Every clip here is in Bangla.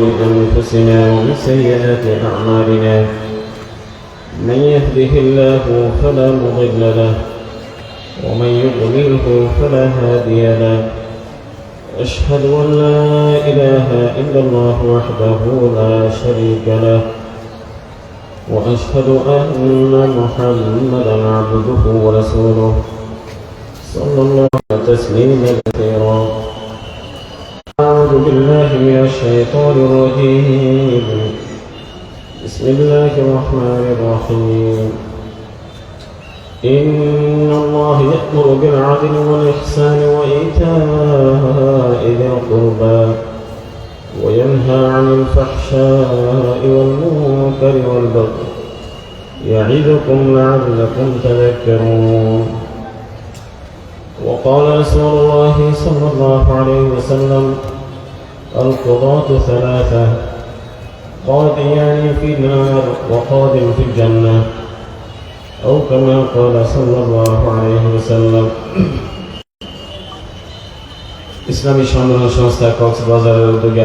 من أنفسنا ومن سيئات أعمالنا من يهده الله فلا مضل له ومن يضلله فلا هادي له أشهد أن لا إله إلا الله وحده لا شريك له وأشهد أن محمدا عبده ورسوله صلى الله تسليما كثيرا. أعوذ بالله من الشيطان الرجيم. بسم الله الرحمن الرحيم. إن الله يأمر بالعدل والإحسان وإيتاء ذي القربى وينهى عن الفحشاء والمنكر والبغي يعظكم لعلكم تذكرون. وقال رسول الله صلى الله عليه وسلم: القضاة ثلاثة، قاضيان في النار وقاض في الجنة، أو كما قال صلى الله عليه وسلم. ইসলামী সম্মেলন সংস্থা কক্সবাজারের উদ্যোগে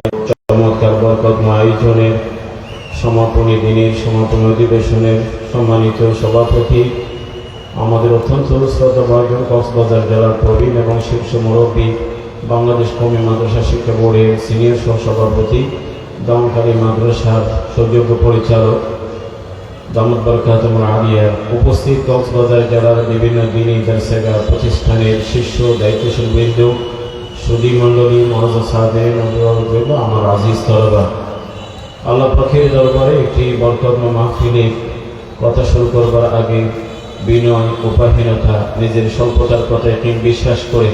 চমৎকার বরকতময় আয়োজনের সমাপনী দিনের সমাপনী অধিবেশনের সম্মানিত সভাপতি, আমাদের অত্যন্ত শ্রদ্ধাভাজন কক্সবাজার জেলার প্রবীণ এবং শীর্ষ মুরব্বী, বাংলাদেশ কওমি মাদ্রাসা শিক্ষা বোর্ডের সিনিয়র সহসভাপতি, দমকালী মাদ্রাসার সুযোগ্য পরিচালক দামাত বরকাতুহুল আলিয়া, উপস্থিত কক্সবাজার জেলার বিভিন্ন দ্বীনী দরসগাহ প্রতিষ্ঠানের শীর্ষ দায়িত্বশীল বৃন্দ, সুধী মণ্ডলী, মুআজ্জাজ সাদেন, অভিভাবকবৃন্দ, আমার আজিজ তলবা, আল্লাহ পাকের দরবারে একটি বরকতময় মাহফিলে কথা শুরু করবার আগে বিনয়, উপাহীনতা, নিজের স্বল্পতার কথা একদিন বিশ্বাস করে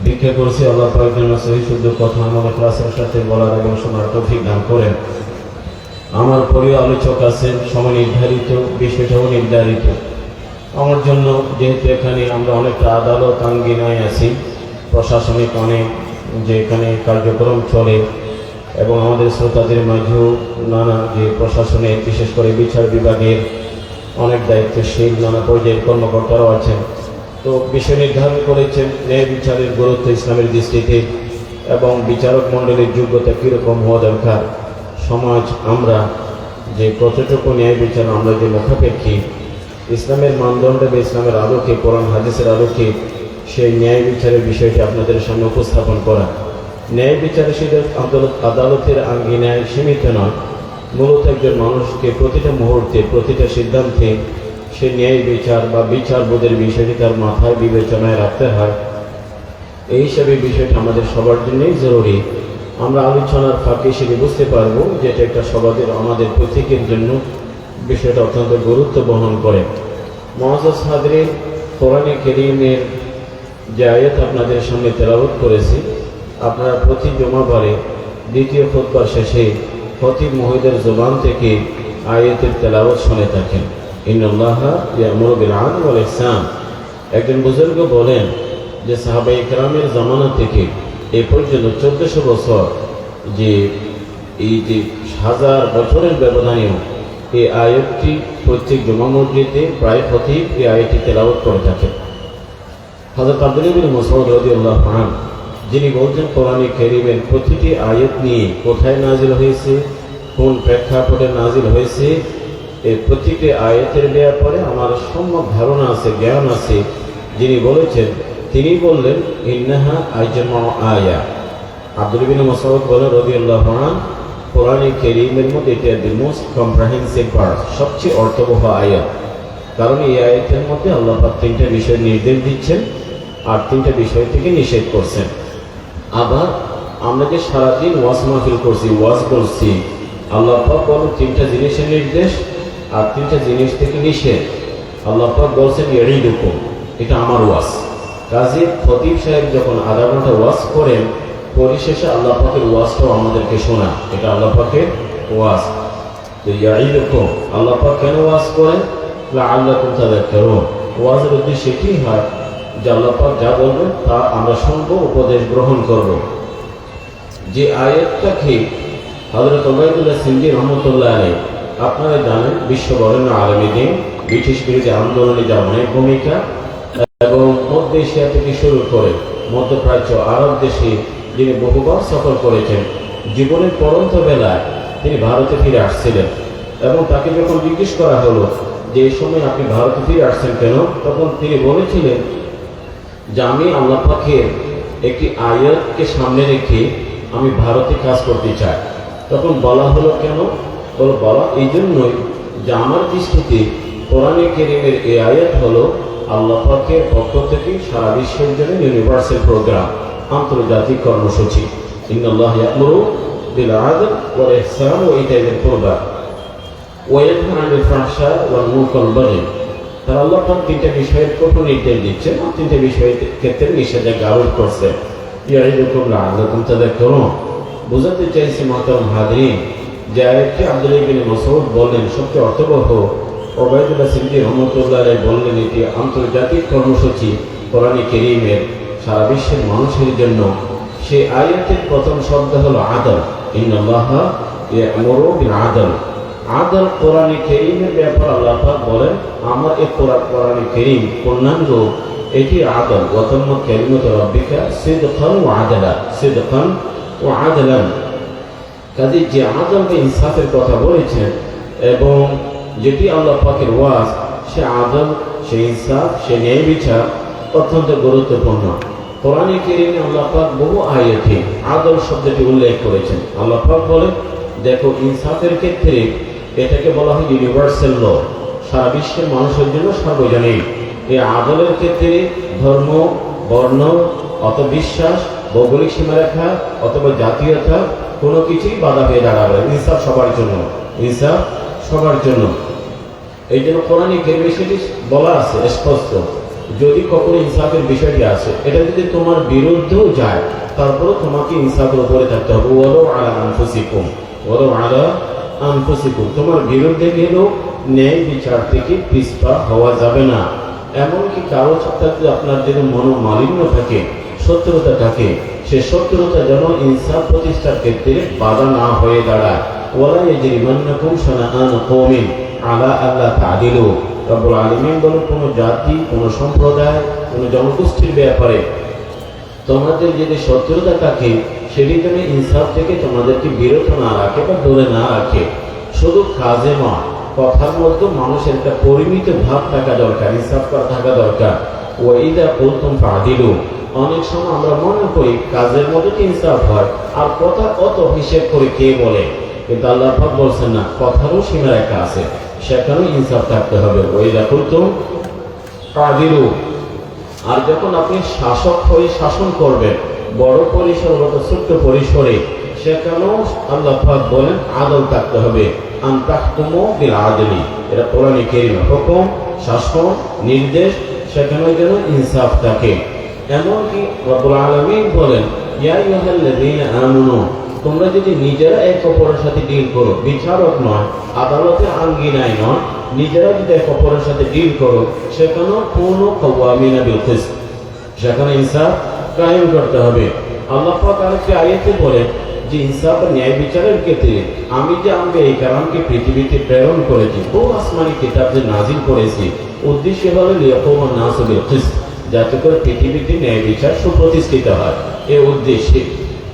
ভিক্ষা করছি আল্লাহ পাক যেন সহিহ শুদ্ধ কথা আমার ক্লাসের সাথে বলার এবং শোনার তৌফিক দান করেন। আমার প্রিয় আলোচক আছেন, সময় নির্ধারিত, বিষয়টাও নির্ধারিত আমার জন্য, যেহেতু এখানে আমরা অনেকটা আদালত আঙ্গিনায় আছি, প্রশাসনিক অনেক যে এখানে কার্যক্রম চলে এবং আমাদের শ্রোতাদের মাঝেও নানা যে প্রশাসনের বিশেষ করে বিচার বিভাগের অনেক দায়িত্বশীল নানা পর্যায়ের কর্মকর্তারাও আছেন। তো বিষয় নির্ধারণ করেছেন ন্যায় বিচারের গুরুত্ব ইসলামের দৃষ্টিতে এবং বিচারক মণ্ডলীর যোগ্যতা কীরকম হওয়া দরকার, সমাজ আমরা যে কতটুকু ন্যায় বিচার আমরা যে মুখাপেক্ষী, ইসলামের মানদণ্ডে বা ইসলামের আলোকে, কোরআন হাদিসের আলোকে সেই ন্যায় বিচারের বিষয়টি আপনাদের সামনে উপস্থাপন করা। ন্যায় বিচারে সেটা আদালতের আঙ্গিনায় সীমিত নয়, মূলত একজন মানুষকে প্রতিটা মুহূর্তে প্রতিটা সিদ্ধান্তে সে ন্যায় বিচার বা বিচারবোধের বিষয়টি তার মাথায় বিবেচনায় রাখতে হয়। এই হিসাবে বিষয়টা আমাদের সবার জন্যই জরুরি। আমরা আলোচনার ফাঁকে সেটি বুঝতে পারবো যে এটা একটা সমাজের আমাদের প্রত্যেকের জন্য বিষয়টা অত্যন্ত গুরুত্ব বহন করে। মুআজ্জাজ হাজরিন, কোরআনে কারীমের যে আয়াত আপনাদের সামনে তেলাওয়াত করেছি, আপনারা প্রতি জুমাবারে দ্বিতীয় খুতবার শেষে খতিব মহোদয়ের জবান থেকে আয়াতের তেলাওয়াত শুনে থাকেন। ইন্নাল্লাহা ইয়া'মুরু বিল আদলি ওয়াল ইহসান। একজন বুজুর্গ বলেন যে সাহাবায়ে কেরামের জামানা থেকে এ পর্যন্ত 1400 বছর যে এই যে হাজার বছরের ব্যবধানেও এই আয়াতটি প্রত্যেক জুমা মসজিদে প্রায় খতিব এই আয়াতটি তেলাওয়াত করে থাকেন। হযরত আব্দুল্লাহ বিন মাসউদ রাদিয়াল্লাহু আনহু যিনি বলছেন কোরআনে কারীমের প্রতিটি আয়াত নিয়ে কোথায় নাজিল হয়েছে, কোন প্রেক্ষাপটে নাজিল হয়েছে, এই প্রতিটি আয়াতের ব্যাপারে আমার সম্যক ধারণা আছে, জ্ঞান আছে। যিনি বলেছেন তিনি বললেন ইন্নাহা আজমাউ আয়া। আব্দুল্লাহ বিন মাসউদ বলেন রাদিয়াল্লাহু আনহু, কোরআনে কারীমের মধ্যে এটা দি মোস্ট কম্প্রিহেনসিভ ভার্স, সবচেয়ে অর্থবহ আয়াত। কারণ এই আয়াতের মধ্যে আল্লাহ পাক তিনটা বিষয় নির্দেশ দিচ্ছেন আর তিনটা বিষয় থেকে নিষেধ করছেন। আবার আমরা যে সারাদিন ওয়াজ মাহফিল করছি, ওয়াজ করছি, আল্লাহ পাক বলেন তিনটা জিনিসের নির্দেশ আর তিনটা জিনিস থেকে নিষেধ। আল্লাহ পাক বলছেন ইয়াইদুকুম, এটা আমার ওয়াজ। কাজী খতিব সাহেব যখন আধা ঘন্টা ওয়াজ করেন, পরিশেষে আল্লাহ পাকের ওয়াজটাও আমাদেরকে শোনা, এটা আল্লাহ পাকের ওয়াজ। তো ইয়াইদুকুম, আল্লাহ পাক কেন ওয়াজ করেন? লাআল্লাকুম তাযাক্কারুন। ওয়াজের উদ্দেশ্য এটি হয় যে আল্লাহ পাক যা বলবেন তা আমরা শুনব, উপদেশ গ্রহণ করব। যে আয়াতটাকে হযরত উবাইদুল্লাহ সিন্দি রহমতুল্লাহ আলাইহি, আপনারা জানেন বিশ্ববরেণ্য আলেম দিন, ব্রিটিশ বিরোধী আন্দোলনে যার অনেক ভূমিকা এবং মধ্য এশিয়া থেকে শুরু করে মধ্যপ্রাচ্য, আরব দেশে যিনি বহুবার সফর করেছেন, জীবনের পরন্ত বেলায় তিনি ভারতে ফিরে আসছিলেন এবং তাকে যখন জিজ্ঞেস করা হলো যে এই সময় আপনি ভারতে ফিরে আসছেন কেন, তখন তিনি বলেছিলেন যে আমি আল্লাহ পাকের একটি আয়াতকে সামনে রেখে আমি ভারতে কাজ করতে চাই। তখন বলা হলো কেন? বলা এই জন্যই যে আমার দৃষ্টিতে কোরআনে কারীমের এই আয়াত হলো আল্লাহ পাকের পক্ষ থেকে সারা বিশ্বের জন্য ইউনিভার্সাল প্রোগ্রাম, আন্তর্জাতিক কর্মসূচি। ইন্নাল্লাহা ইয়া'মুরু বিল আদল ওয়াল ইহসান ওয়া ইতাইযিল কুরবা ওয়া ইয়ানহা আনিল ফাহশাই ওয়াল মুনকার ওয়াল বাগই। তার আল্লাহ পাক তিনটা বিষয়ের কঠোর নির্দেশ দিচ্ছেন, তিনটা বিষয়ের ক্ষেত্রে নিষেধাজ্ঞা আরোপ করছেন। ইয়াইদুকুম লাআল্লাকুম তাযাক্কারুন। বুঝাতে চাইছি মুহতারাম হাজরিন, যে আয়াতটি আব্দুল্লাহ ইবনে মাসউদ বললেন সবচেয়ে অর্থবহ, ওবায়দুল্লাহ সিদ্দিক রহমাতুল্লাহ আলাইহি বললেন এটি আন্তর্জাতিক কর্মসূচি কোরআনে কারীমের সারা বিশ্বের মানুষের জন্য। সেই আয়াতের প্রথম শব্দ হলো আদল। ইন্নাল্লাহা ইয়া'মুরু বিল আদল। আদল কোরআনে কারীমের ব্যাপার আল্লাহ পাক বলেন আমার এই কোরআনে কারীম পূর্ণাঙ্গ এটি আদল। ওয়া তাম্মাত কালিমাতু রাব্বিকা সিদকান ওয়া আদলা, সিদকান ওয়া আদলান। কাজে যে আদল বা ইনসাফের কথা বলেছেন এবং যেটি আল্লাহ পাকের ওয়াজ, সে আদল, সে ইনসাফ, সে ন্যায় বিচার অত্যন্ত গুরুত্বপূর্ণ। কোরআনে কারীমে আল্লাহ পাক বহু আয়াতে আদল শব্দটি উল্লেখ করেছেন। আল্লাহ পাক বলেন দেখো ইনসাফের ক্ষেত্রে এটাকে বলা হয় ইউনিভার্সাল ল, সারা বিশ্বের মানুষের জন্য সার্বজনীন। এই আদলের ক্ষেত্রে ধর্ম, বর্ণ, অত বিশ্বাস, ভৌগোলিক সীমারেখা অথবা জাতীয়তা কোনো কিছুই বাধা হয়ে দাঁড়াবে। ইনসাফ সবার জন্য, ইনসাফ সবার জন্য। এই জন্য কোরআনে কারীমে সেটি বলা আছে স্পষ্ট, যদি কখনো ইনসাফের বিষয়টি আসে, এটা যদি তোমার বিরুদ্ধেও যায় তারপরেও তোমাকে ইনসাফের উপরে থাকতে হবে। ওয়ালাউ আলা আনফুসিকুম, ওয়ালাউ আলা আনফুসিকুম, তোমার বিরুদ্ধে গেলেও ন্যায় বিচার থেকে পিছপা হওয়া যাবে না। এমনকি কারো সাথে আপনার যদি মনোমালিন্য থাকে, শত্রুতা থাকে, সে শত্রুতা যেন ইনসাফ প্রতিষ্ঠার ক্ষেত্রে বাধা না হয়ে দাঁড়ায়। ওয়ালা ইয়াজরিমান্নাকুম শানাআনু কওমিন আলা আল্লা তা'দিলু। রব্বুল আলামিন বলেন কোনো জাতি, কোনো সম্প্রদায়, কোনো জনগোষ্ঠীর ব্যাপারে তোমাদের যদি শত্রুতা থাকে সেটি যেন ইনসাফ থেকে তোমাদেরকে বিরত না রাখে বা দূরে না রাখে। শুধু কাজে নয়, কথার মধ্যে মানুষের একটা পরিমিত ভাব থাকা দরকার, ইনসাফ করা থাকা দরকার। ওয়া ইযা কুলতুম ফা'দিলু। অনেক সময় আমরা মনে করি কাজের মধ্যে ইনসাফ হয় আর কথা কত হিসেব করে কে বলে, কিন্তু আল্লাহ পাক বলছেন না, কথারও সীমারেখা আছে, সেখানেও ইনসাফ থাকতে হবে। ওয়া ইযা কুলতুম ফা'দিলু। আর যখন আপনি শাসক হয়ে শাসন করবেন বড় পরিসর অথবা ছোট্ট পরিসরে, সেখানেও আল্লাহ পাক বলেন আদল থাকতে হবে। আন তাহকুমু বিল আদলি, এটা কোরআনে কারীমে হুকুম, শাসন, নির্দেশ, সেখানেও যেন ইনসাফ থাকে। এমনকি রব্বুল আলামিন বলেন ইয়া আইয়ুহাল্লাযীনা আমানু, তোমরা যদি নিজেরা এক অপরের সাথে ডিল করো, বিচারক নয়, আদালতের আঙ্গিনায় নয়, নিজেরা যদি এক অপরের সাথে ডিল করো, সেখানেও কোনো কাওয়ামিনা বিল কিসত, সেখানে ইনসাফ কায়েম করতে হবে। আল্লাহ পাক আরেকটি আয়াতে বলেন যে ইনসাফ ও ন্যায় বিচারের ক্ষেত্রে আমি যে আম্বিয়া কেরামকে পৃথিবীতে প্রেরণ করেছি, বহু আসমানি কিতাব যে নাজিল করেছি, উদ্দেশ্য হলো লিয়াকুমান নাসু বিল কিসত, যাতে করে পৃথিবীতে ন্যায় বিচার সুপ্রতিষ্ঠিত হয়, এই উদ্দেশ্যে।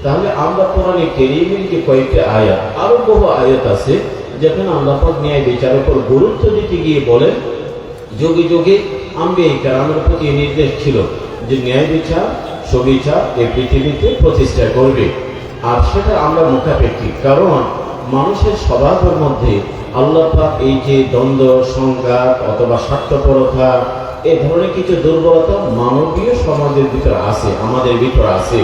তাহলে আমরা কোরআনে কারীমের যে কয়েকটি আয়াত, আরো বহু আয়াত আছে যেখানে আল্লাহ পাক ন্যায় বিচারের উপর গুরুত্ব দিতে গিয়ে বলেন যুগে যুগে আম্বিয়া কেরামের প্রতি নির্দেশ ছিল যে ন্যায় বিচার, সুবিচার এই পৃথিবীতে প্রতিষ্ঠা করবে। আর সেটা আমরা মুখাপেক্ষী, কারণ মানুষের স্বভাবের মধ্যে আল্লাহ পাক এই যে দ্বন্দ্ব, সংঘাত অথবা স্বার্থপরতা, এই ধরনের কিছু দুর্বলতা মানবীয় সমাজের ভিতরে আছে, আমাদের ভিতরে আছে।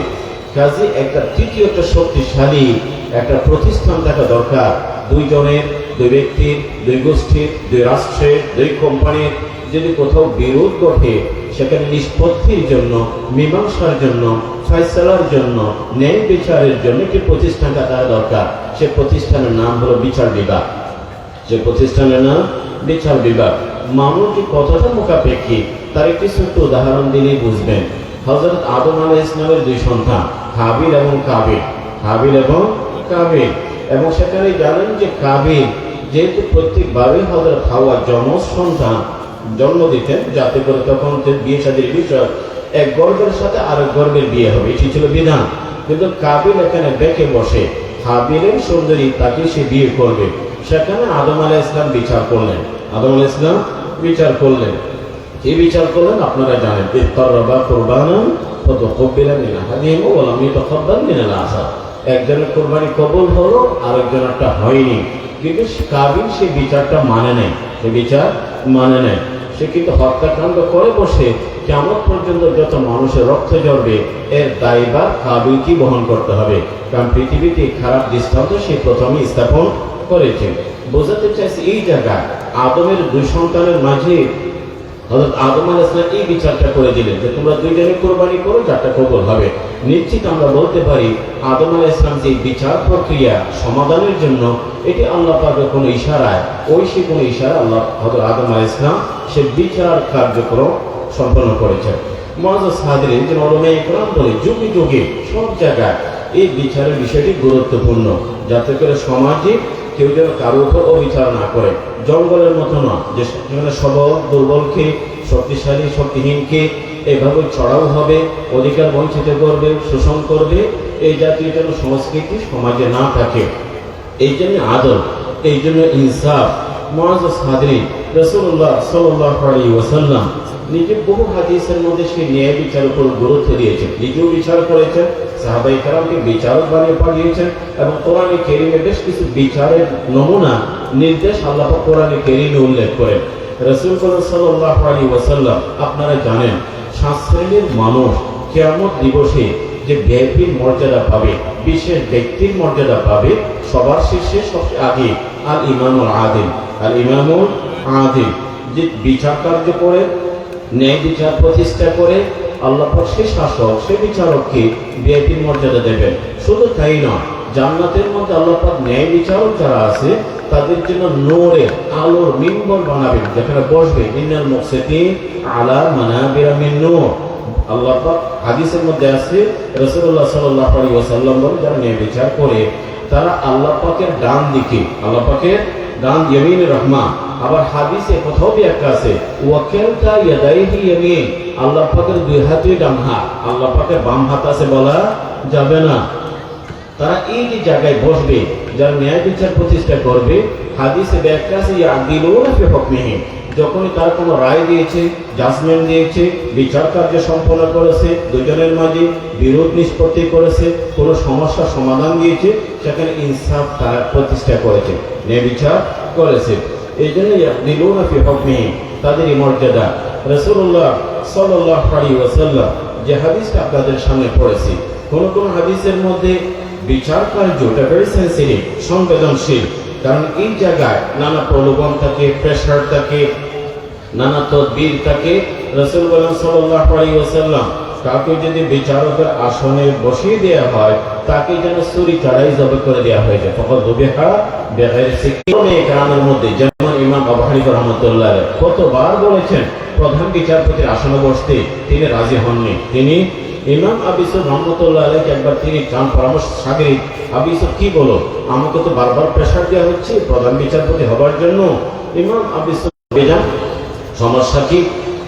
কাজে একটা তৃতীয় একটা শক্তিশালী একটা প্রতিষ্ঠান থাকা দরকার। দুইজনের, দুই ব্যক্তির, দুই গোষ্ঠীর, দুই রাষ্ট্রের, দুই কোম্পানির যদি কোথাও বিরোধ ঘটে, সেখানে নিষ্পত্তির জন্য, মীমাংসার জন্য, ফয়সালার জন্য, ন্যায় বিচারের জন্য একটি প্রতিষ্ঠান থাকা দরকার। সে প্রতিষ্ঠানের নাম হলো বিচার বিভাগ। যে প্রতিষ্ঠানের নাম বিচার বিভাগ। মানুষ যে কতটা মুখাপেক্ষী তার একটি ছোট্ট উদাহরণ দিলেই বুঝবেন। হযরত আদম আলাইহিস সালামের দুই সন্তান হাবিল এবং কাবিল, হাবিল এবং কাবিল, এবং সেখানে জানেন যে কাবিল যেহেতু প্রত্যেকবারে হযরত হাওয়া যমজ সন্তান জন্ম দিতেন, যাতে করে তখন বিয়ে শাদীর বিষয় এক গর্ভের সাথে আরেক গর্ভের বিয়ে হবে, এটি ছিল বিধান। কিন্তু কাবিল এখানে বেঁকে বসে হাবিলের সুন্দরী তাকে সে বিয়ে করবে, সেখানে আদম আলাইহিস সালাম বিচার করলেন। আদম আলাইহিস সালাম বিচার করলেন, কি বিচার করলেন আপনারা জানেন। ইত্তারাবা কুরবানান ফাতাকাব্বালা মিন আহাদিহিমা ওয়া লাম ইয়াতাকাব্বাল মিনাল আখার। একজনের কুরবানি কবুল হলো, আরেকজনেরটা হয়নি। কিন্তু কাবিল সে বিচারটা মানে নেয়, সে বিচার মানে নেয়। সে কিন্তু হত্যাকাণ্ড করে বসে কিয়ামত পর্যন্ত যত মানুষের রক্ত ঝরবে এর দায়ভার কাবিলকে বহন করতে হবে। কারণ পৃথিবীতে খারাপ দৃষ্টান্ত সে প্রথমে স্থাপন করেছে। বোঝাতে চাইছে এই জায়গায় আদমের দুই সন্তানের মাঝে হযরত আদম আলাইহিস সালাম এই বিচারটা করে দিলেন যে তোমরা দুইজনে কুরবানি করো, যারটা কবুল হবে। নিশ্চিত আমরা বলতে পারি আদম আলাইহিস সালাম যে বিচার প্রক্রিয়া সমাধানের জন্য এটি আল্লাহ পাকের কোনো ইশারায়, ঐশী কোনো ইশারা আল্লাহ হযরত আদম আলাইহিস সালাম সে বিচার কার্যক্রম সম্পন্ন করেছেন। মুআজ্জাজ হাজিরিন, যে উলামায়ে কেরাম বলে যুগে যুগে সব জায়গায় এই বিচারের বিষয়টি গুরুত্বপূর্ণ, যাতে করে সমাজে কেউ যেন কারো উপর অবিচার না করে। জঙ্গলের মতো না যে সেখানে সবল দুর্বলকে, শক্তিশালী শক্তিহীনকে এভাবে চড়াও হবে, অধিকার বঞ্চিত করবে, শোষণ করবে, এই জাতীয় যেন সংস্কৃতি সমাজে না থাকে। এই জন্য আদল, এই জন্য ইনসাফ। মুআজ্জাজ হাজিরিন, রাসূলুল্লাহ সাল্লাল্লাহু আলাইহি ওয়াসাল্লাম নিজে বহু হাদিসের মধ্যে সেই ন্যায় বিচার উপর গুরুত্ব দিয়েছেন, নিজেও বিচার করেছেন, সাহাবায়ে কেরামকে বিচারক বানিয়ে পাঠিয়েছেন, এবং কোরআনে কারীমে বেশ কিছু বিচারের নমুনা নির্দেশ আল্লাহ পাক কোরআনে কারীমে উল্লেখ করেন। রাসূল সাল্লাল্লাহু আলাইহি ওয়াসাল্লাম আপনারা জানেন 7 শ্রেণীর মানুষ কিয়ামত দিবসে যে ভিআইপির মর্যাদা পাবে, বিশেষ ব্যক্তির মর্যাদা পাবে, সবার শীর্ষে সবচেয়ে আগে আল ইমামুল আদিল। আল ইমামুল আদিল যে বিচার কার্য করে, ন্যায় বিচার প্রতিষ্ঠা করে আল্লাহ পাক সেই শাসক, সেই বিচারককে ভিআইপির মর্যাদা দেবেন। শুধু তাই নয়, জান্নাতের মধ্যে আল্লাহ পাক ন্যায় বিচারক যারা আছে তাদের জন্য নূরের আলোর মিম্বর বানাবেন, যেখানে বসবে। ইন্নাল মুকসিতিন আলা মানাবিরা মিন নূর। আল্লাহ পাক হাদিসের মধ্যে আছে, রাসূলুল্লাহ সাল্লাল্লাহু আলাইহি ওয়াসাল্লাম বলেন যারা ন্যায় বিচার করে তারা আল্লাহ পাকের ডান দিকে, আল্লাহ পাকের ডান ইয়ামিনুর রহমান। আবার হাদিসে কোথাও একটা আছে ওয়াকালতা ইয়াদাইহি ইয়ামিন, আল্লাহ পাকের দুই হাতই ডান হাত, আল্লাহ পাকের বাম হাত আছে বলা যাবে না। তারা এই যে জায়গায় বসবে, যারা ন্যায় বিচার প্রতিষ্ঠা করবে, হাদিসে ব্যাখ্যা আছে ইয়াদিলুনা ফি হুকমিহি, যখনই তারা কোনো রায় দিয়েছে, জাজমেন্ট দিয়েছে, বিচার কার্য সম্পন্ন করেছে, দুজনের মাঝে বিরোধ নিষ্পত্তি করেছে, কোনো সমস্যার সমাধান দিয়েছে, সেখানে ইনসাফ তারা প্রতিষ্ঠা করেছে, ন্যায় বিচার করেছে। এই জন্য ইয়াদিলুনা ফি হুকমিহি, তাদেরই মর্যাদা। রাসূলুল্লাহ সাল্লাল্লাহু আলাইহি ওয়াসাল্লাম যে হাদিসটা আপনাদের সামনে পড়েছি, কোন কোন হাদিসের মধ্যে বিচার কার্যটা ভেরি সেন্সিটিভ, সংবেদনশীল। কারণ এই জায়গায় নানা প্রলোভন থাকে, প্রেশার থাকে, নানা তদবির থাকে। রাসূলুল্লাহ সাল্লাল্লাহু আলাইহি ওয়াসাল্লাম কাউকে যদি বিচারকের আসনে বসিয়ে দেওয়া হয়, তাকে যেন ছুরি চড়াই জবাই করে দেওয়া হয়েছে। ফকত দুবিহা বেগাইর সিকিনের কারণের মধ্যে, যেমন ইমাম আবু হানিফা রাহমাতুল্লাহ আলাইহি কতবার বলেছেন প্রধান বিচারপতির আসনে বসতে তিনি রাজি হননি। তিনি ইমাম আবু ইউসুফ রাহমাতুল্লাহ আলাইহি একবার তিনি চান পরামর্শ সাগরিক, আবু ইউসুফ কি বলো, আমাকে তো বারবার প্রেশার দেওয়া হচ্ছে প্রধান বিচারপতি হবার জন্য। ইমাম আবু ইউসুফ বেজান সমস্যা কি?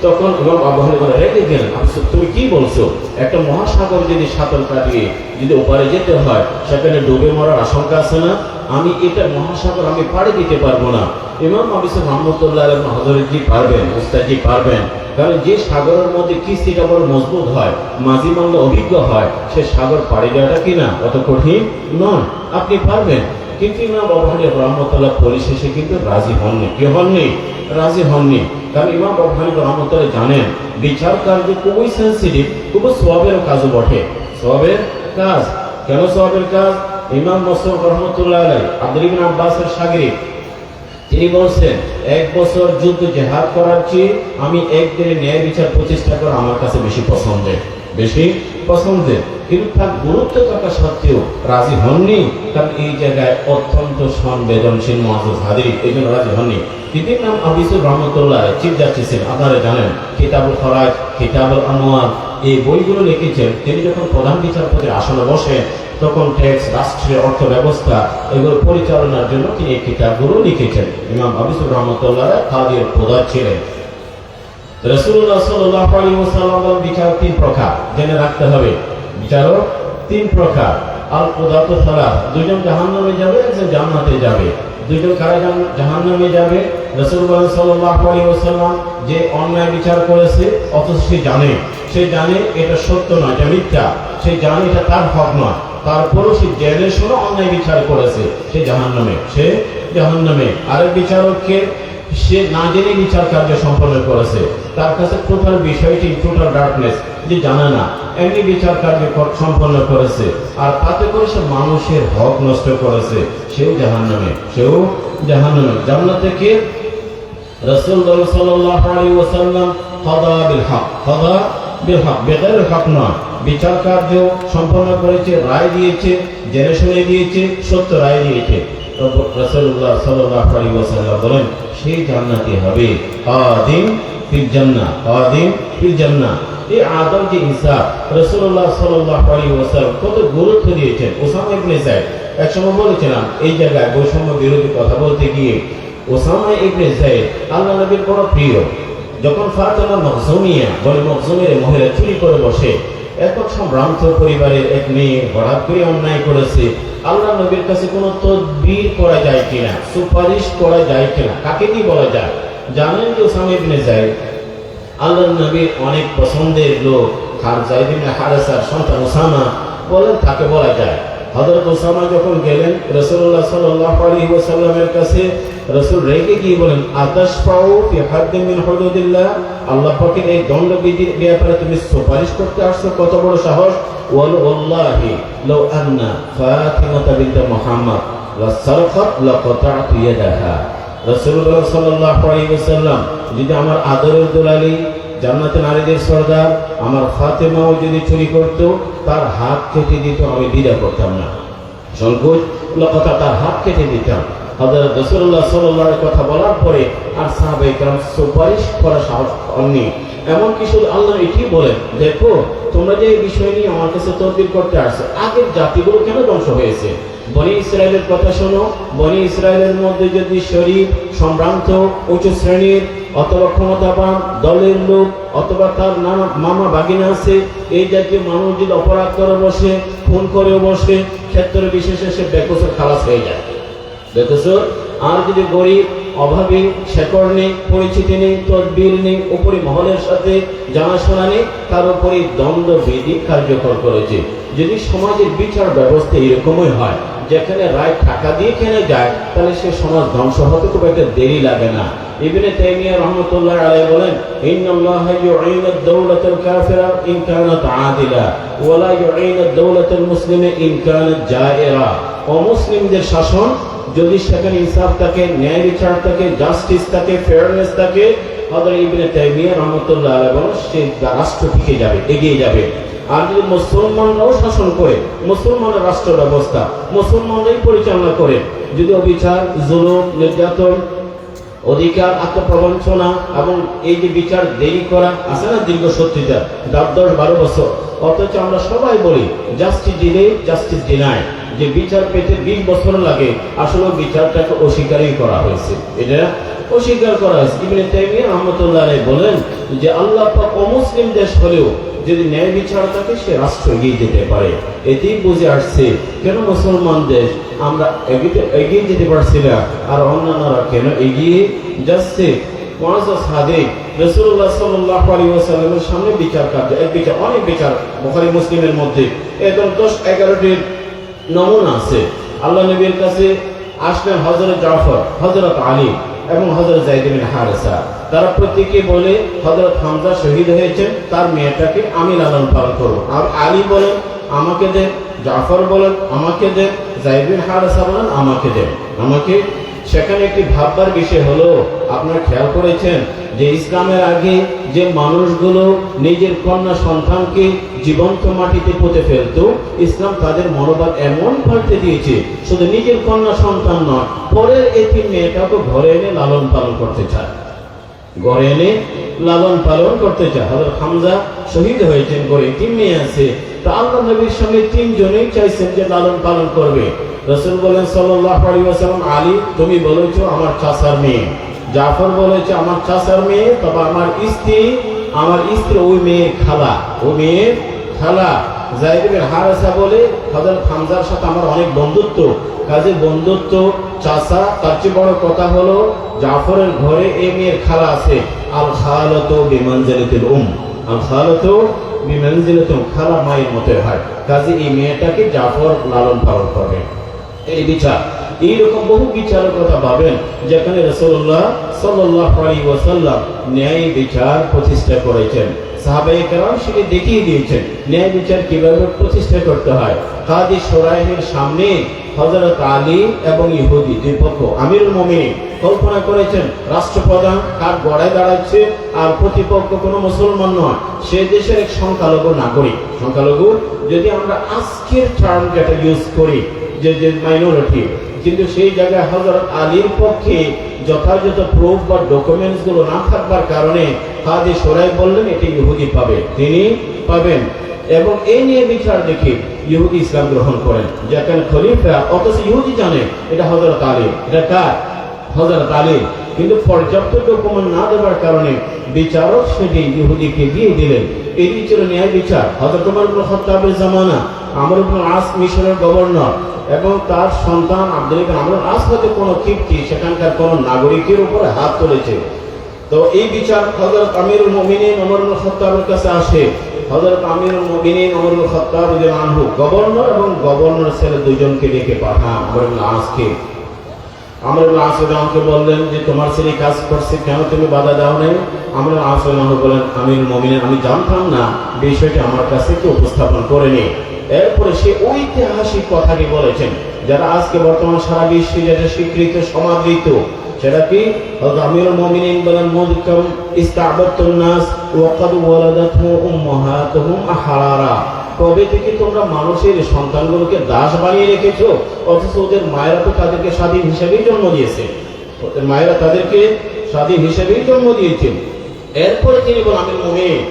তখন ইমাম আবু হানিফা রেগে গেলেন, আবু ইউসুফ তুমি কি বলছো? একটা মহাসাগর যদি সাঁতার কাটিয়ে যদি ওপারে যেতে হয়, সেখানে ডুবে মরার আশঙ্কা আছে না? আমি এটা মহাসাগর আমি পাড়ি দিতে পারবো না। ইমাম আবু ইউসুফ রাহমাতুল্লাহ আলাইহি হযরত জি পারবেন, উস্তাদ জি পারবেন। কারণ যে সাগরের মধ্যে কিস্তিটা বড় মজবুত হয়, মাঝি মাল্য অভিজ্ঞ হয়, সে সাগর পাড়ি দেওয়াটা কিনা অত কঠিন নয়, আপনি পারবেন। কিন্তু ইমাম আবু হানিফা রাহমাতুল্লাহ পরিশেষে কিন্তু রাজি হননি। কি হননি? রাজি হননি। কারণ ইমাম আবু হানিফা রাহমাতুল্লাহ জানেন বিচার কার্য খুবই সেন্সিটিভ, খুবই সওয়াবের কাজও বটে, সওয়াবের কাজ। কেন সওয়াবের কাজ? ইমাম মুসলিম রাহমাতুল্লাহ আলাইহি আব্দুল ইবনে আব্বাসের শাগিরিদ, তিনি বলছেন 1 বছর যুদ্ধ জিহাদ করার চেয়ে আমি একদিনে ন্যায় বিচার প্রতিষ্ঠা করা আমার কাছে বেশি পছন্দের, বেশি পছন্দের। কিন্তু তার গুরুত্ব থাকা সত্ত্বেও রাজি হননি, কারণ এই জায়গায় অত্যন্ত সংবেদনশীল মুআজ্জাজ হাজির, এই জন্য রাজি হননি। কিন্তু নাম আবু ইউসুফ রাহমাতুল্লাহ চিফ জাস্টিস, আপনারা জানেন কিতাবুল ফরাইদ, কিতাবুল আনওয়ার, এই বইগুলো লিখেছেন। তিনি যখন প্রধান বিচারপতির আসনে বসেন, তখন ট্যাক্স, রাষ্ট্রের অর্থ ব্যবস্থা এগুলো পরিচালনার জন্য তিনি এই কিতাবগুলো লিখেছেন। ইমাম আবু ইউসুফ রাহমাতুল্লাহ কাদের প্রধান ছিলেন। রাসূলুল্লাহ সাল্লাল্লাহু আলাইহি ওয়াসাল্লাম বিচারক 3 প্রকার, জেনে রাখতে হবে। বিচারক 3 প্রকার। আল কুদাতু সালাস, দুজন জাহান্নামে যাবে, একজন জান্নাতে যাবে। দুজন কারা জাহান্নামে যাবে? রাসূলুল্লাহ সাল্লাল্লাহু আলাইহি ওয়াসাল্লাম যে অন্যায় বিচার করেছে, অথচ সে জানে এটা সত্য নয়, এটা মিথ্যা, সে জানে এটা তার হক নয়, তারপরও সে জেনে শুনে অন্যায় বিচার করেছে, সে জাহান্নামে। আরেক বিচারককে সে না জেনে বিচার কার্য সম্পন্ন করেছে, তার কাছে টোটাল বিষয়টি টোটাল ডার্কনেস, যে জানে না, এমনি বিচার কার্য সম্পন্ন করেছে, আর তাতে করে সে মানুষের হক নষ্ট করেছে, সেও জাহান্নামে। জান্নাত থেকে রাসূলুল্লাহ সাল্লাল্লাহু আলাইহি ওয়াসাল্লাম কাদা বিল হক বেগাইর হক নয়, বিচার কার্য সম্পন্ন করেছে, রায় দিয়েছে, জেনে শুনে দিয়েছে, সত্য রায় দিয়েছে। রাসূলুল্লাহ সাল্লাল্লাহু আলাইহি ওয়াসাল্লাম বলেন সেই জান্নাতি হবে কাদিম ফিল জান্নাহ। এই আদম যে ইনসাফ, রাসূলুল্লাহ সাল্লাল্লাহু আলাইহি ওয়াসাল্লাম কত গুরুত্ব দিয়েছেন। ওসামা ইবনে যায়েদ, একসময় বলেছিলাম এই জায়গায় বৈষম্য বিরোধী কথা বলতে গিয়ে, ওসামা ইবনে যায়েদ আল্লাহ নবীর বড় প্রিয়। যখন ফাতেমা মখজুমিয়া বলে মখজুমের মহিলা চুরি করে বসে, এত সম্ভ্রান্ত পরিবারের এক মেয়ে হঠাৎ করে অন্যায় করেছে, আল্লাহ নবীর কাছে কোনো তদবির করা যায় কিনা, সুপারিশ করা যায় কিনা, কাকে কি বলা যায়? জানেন যে ওসামা ইবনে যায়েদ আল্লাহ নবীর অনেক পছন্দের লোক, যায়েদ ইবনে হারেসার সন্তান ওসামা, বলেন তাকে বলা যায়। হযরত ওসামা যখন গেলেন রাসূলুল্লাহ সাল্লাল্লাহু আলাইহি ওয়াসাল্লামের কাছে, রাসূল রেগে গিয়ে বলেন আতাশফাউ ফি হাদ্দিন মিন হুদুদিল্লাহ, আল্লাহ পাকের এই দণ্ডবিধির ব্যাপারে তুমি সুপারিশ করতে আসছো, কত বড় সাহস! ওয়াল্লাহি লাউ আন্না ফাতিমা বিনত মুহাম্মদ লাসারকাত লাকাতাতু ইয়াদাহা, রাসূলুল্লাহ সাল্লাল্লাহু আলাইহি ওয়াসাল্লাম যদি আমার আদরের দুলালি, জান্নাতের নারীদের সর্দার আমার ফাতেমাও যদি চুরি করত, তার হাত কেটে দিত, আমি দ্বিধা করতাম না, সংকোচ কথা, তার হাত কেটে দিতাম। হযরত রাসূলুল্লাহ সাল্লাল্লাহু আলাইহি কথা বলার পরে আর সাহাবায়ে কেরাম সুপারিশ করা সাহস পাননি। এমনকি শুধু আল্লাহ এটি বলেন, দেখো তোমরা যে এই বিষয় নিয়ে আমার কাছে তদবির করতে আসছো, আগের জাতিগুলো কেন ধ্বংস হয়েছে? বনি ইসরায়েলের কথা শোনো। বনি ইসরায়েলের মধ্যে যদি শরীফ, সম্ভ্রান্ত, উঁচু শ্রেণীর অথবা ক্ষমতাবান দলের লোক অথবা তার মামা বাগিনা আছে, এই জাতীয় মানুষ যদি অপরাধ করে বসে, খুন করে বসে, ক্ষেত্র বিশেষে সে বেকসুর খালাস হয়ে যায়, বেকসুর। আর যদি গরিব, অভাবী, শেকড় নেই, পরিচিতি নেই, তদবির নেই, উপরি মহলের সাথে জানাশোনা নেই, তার উপরে দ্বন্দ্ববিধি কার্যকর করেছে। যদি সমাজের বিচার ব্যবস্থা এরকমই হয়, যেখানে রায় টাকা দিয়ে কেনা যায়, তাহলে সে সমাজ ধ্বংস হতে খুব একটা দেরি লাগে না। ইবনে তাইমিয়া রাহমাতুল্লাহ আলাইহি বলেন, ইন্নাল্লাহা ইউঈনু আদ-দাওলাতাল কাফিরা ইন কানাত আদিলা ওয়া লা ইউঈনু আদ-দাওলাতাল মুসলিমা ইন কানাত জায়েরা। অমুসলিমদের শাসন যদি সেখানে ইনসাফ থাকে, ন্যায় বিচার থাকে, জাস্টিস থাকে, ফেয়ারনেস থাকে, হযরত ইবনে তাইমিয়া রাহমাতুল্লাহ আলাইহি বলেন সেই রাষ্ট্র টিকে যাবে, এগিয়ে যাবে। আর যদি মুসলমানরাও শাসন করে, মুসলমানের রাষ্ট্র ব্যবস্থা মুসলমানরাই পরিচালনা করে, যদি অবিচার, জুলুম, নির্যাতন, অধিকার আত্মপ্রবঞ্চনা এবং এই যে বিচার দেরি করা আছে না, দীর্ঘ 10-12 বছর, অথচ আমরা সবাই বলি জাস্টিস ডিলে, জাস্টিস ডিনাই, যে বিচার পেতে 20 বছর লাগে, আসলে বিচারটাকে অস্বীকারই করা হয়েছে, এটা অস্বীকার করা হয়েছে। ইবনে তাইমিয়া রাহমাতুল্লাহ আলাইহি বলেন যে আল্লাহ পাক অমুসলিম দেশ হলেও যদি ন্যায় বিচার থাকে, সে রাষ্ট্র এগিয়ে যেতে পারে। এতেই বুঝে আসছে কেন মুসলমান দেশ আমরা এগিয়ে যেতে পারছি না, আর অন্যান্যরা কেন এগিয়ে যাচ্ছে। রাসূলুল্লাহ সাল্লাল্লাহু আলাইহি ওয়াসাল্লামের সামনে বিচার কার্য, এক বিচার, অনেক বিচার বুখারী মুসলিমের মধ্যে এরকম 10-11টির নমুনা আছে। আল্লাহ নবীর কাছে আসলেন হযরত জাফর, হযরত আলী এবং হযরত যায়েদ ইবনে হারেসা। তারা প্রত্যেকে বলে হযরত হামজা শহীদ হয়েছেন, তার মেয়েটাকে আমি লালন পালন করব। আর আলী বলেন আমাকে দেন, জাফর বলেন আমাকে দেন, যায়েদ ইবনে হারেসা বলেন আমাকে দেন, আমাকে। সেখানে একটি ভাববার বিষয় হলো, আপনারা খেয়াল করেছেন যে ইসলামের আগে যে মানুষগুলো নিজের কন্যা সন্তানকে জীবন্ত মাটিতে পুঁতে ফেলতো, ইসলাম তাদের মনোভাব এমন পাল্টে দিয়েছে, শুধু নিজের কন্যা সন্তান নয়, পরের এতিম মেয়েটাকে ঘরে এনে লালন পালন করতে চায়, ঘরে এনে লালন পালন করতে চায়। হযরত হামজা শহীদ হয়েছেন, ঘরে এতিম মেয়ে আছে, তা আল্লাহ নবীর সঙ্গে 3 জনেই চাইছেন যে লালন পালন করবে। রাসূল বলেন সাল্লাল্লাহু আলাইহি ওয়াসাল্লাম, আলী তুমি বলেছো আমার চাচার মেয়ে, জাফর বলেছে আমার চাচার মেয়ে, তবে আমার স্ত্রী ওই মেয়ের খালা, ও মেয়ের খালা। যায়েদ বিন হারেসা বলে হযরত হামজার সাথে আমার অনেক বন্ধুত্ব, কাজে বন্ধুত্ব চাচা, তার চেয়ে বড় কথা হলো জাফরের ঘরে এই মেয়ের খালা আছে। আল খালাতু বিমানজিলাতিল আল খালাতু বিমানজিলাতিল খালা মায়ের মতো হয়, কাজে এই মেয়েটাকে জাফর লালন পালন করবে। এই বিচার, এইরকম বহু বিচারের কথা পাবেন যেখানে রাসূলুল্লাহ সাল্লাল্লাহু আলাইহি ওয়াসাল্লাম ন্যায় বিচার প্রতিষ্ঠা করেছেন। সাহাবায়ে কেরাম সেটি দেখিয়ে দিয়েছেন ন্যায় বিচার কিভাবে প্রতিষ্ঠা করতে হয়। কাদি শুরাইহের সামনে হযরত আলী এবং ইহুদি দুই পক্ষ আমিরুল মুমিনিন কল্পনা করেছেন রাষ্ট্রপ্রধান কার গড়ায় দাঁড়াচ্ছে, আর প্রতিপক্ষ কোনো মুসলমান নয়, সে দেশের এক সংখ্যালঘু নাগরিক। সংখ্যালঘু যদি আমরা আজকের টার্ম যেটা ইউজ করি যে মাইনরিটি, কিন্তু সেই জায়গায় হযরত আলীর পক্ষে যথাযথ প্রুফ বা ডকুমেন্টস গুলো না থাকবার কারণে কাদি শুরাইহ বললেন এটি ইহুদি পাবে, তিনি পাবেন। এবং এই নিয়ে বিচার দেখে ইহুদি ইসলাম গ্রহণ করেন, যেখানে খলিফা অথচ ইহুদি জানে এটা হযরত আলী, এটা কার? হযরত আলী। কিন্তু পর্যাপ্ত ডকুমেন্ট না দেওয়ার কারণে বিচারক সেটি ইহুদিকে দিয়ে দিলেন। এটি ছিল ন্যায় বিচার। হযরত ওমর ইবনে খাত্তাবের জামানা আমর ইবনে আস মিশরের গভর্নর এবং তার সন্তান আব্দুল ইবনে আমর আস হতে কোনো কিপ্তি সেখানকার কোন নাগরিকের উপরে হাত তুলেছে, তো এই বিচার হযরত আমিরুল মুমিনিন ওমর ইবনে খাত্তাবের কাছে আসে। হযরত আমিরুল মুমিনিন ওমর ইবনে খাত্তাব রাদিয়াল্লাহু আনহু গভর্নর এবং গভর্নর ছেলে দুইজনকে ডেকে পাঠান। আমর ইবনে আসকে আমর ইবনে আস রাদিয়াল্লাহু বললেন যে তোমার ছেলে কাজ করছে, কেন তুমি বাধা দাও নাই? আমর ইবনে আস রাদিয়াল্লাহু বলেন আমিরুল মুমিনিন আমি জানতাম না, বিষয়টি আমার কাছে কেউ উপস্থাপন করেনি। এরপরে সে ঐতিহাসিক কথাটি বলেছেন যারা আজকে বর্তমান সারা বিশ্বে যেটা স্বীকৃত সমাদৃত, সেটা কি? হযরত আমিরুল মুমিনিন বলেন মুযকাম ইস্তা'বাতুন নাস ওয়া ক্বাদ ওয়ালাদাতহু উম্মাহাতুহুম আহরারা, কবে থেকে তোমরা মানুষের সন্তানগুলোকে দাস বানিয়ে রেখেছো, অথচ ওদের মায়েরা তো তাদেরকে স্বাধীন হিসেবেই জন্ম দিয়েছে, ওদের মায়েরা তাদেরকে স্বাধীন হিসেবেই জন্ম দিয়েছেন। এরপরে তিনি বলেন আমিরুল মুমিনিন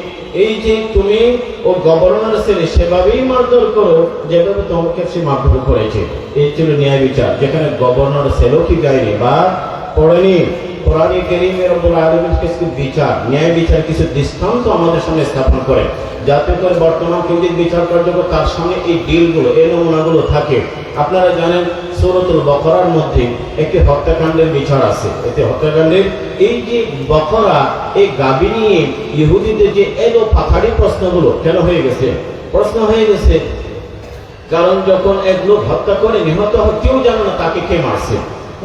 এই যে তুমি ও গভর্নর ছেলে সেভাবেই মারধর করো যেভাবে তোমাকে সে মারধর করেছে। এই ছিল ন্যায় বিচার, যেখানে গভর্নর ছেলেও কি গায়নি বা পড়েনি। কোরআনে কারীমে রব্বুল আলামিন কিছু বিচার, ন্যায় বিচার কিছু দৃষ্টান্ত আমাদের সামনে স্থাপন করে, যাতে করে বর্তমান কেউ যদি বিচার কার্যকর তার সামনে এই ডিলগুলো, এই নমুনাগুলো থাকে। আপনারা জানেন সূরাতুল বাকারার মধ্যে একটি হত্যাকাণ্ডের বিচার আছে। এতে হত্যাকাণ্ডের এই যে বাকারা, এই গাবি নিয়ে ইহুদিদের যে এলো পাথারি প্রশ্নগুলো কেন হয়ে গেছে? প্রশ্ন হয়ে গেছে কারণ যখন এক লোক হত্যা করে নিহত হয় কেউ জানে না তাকে কে মারছে।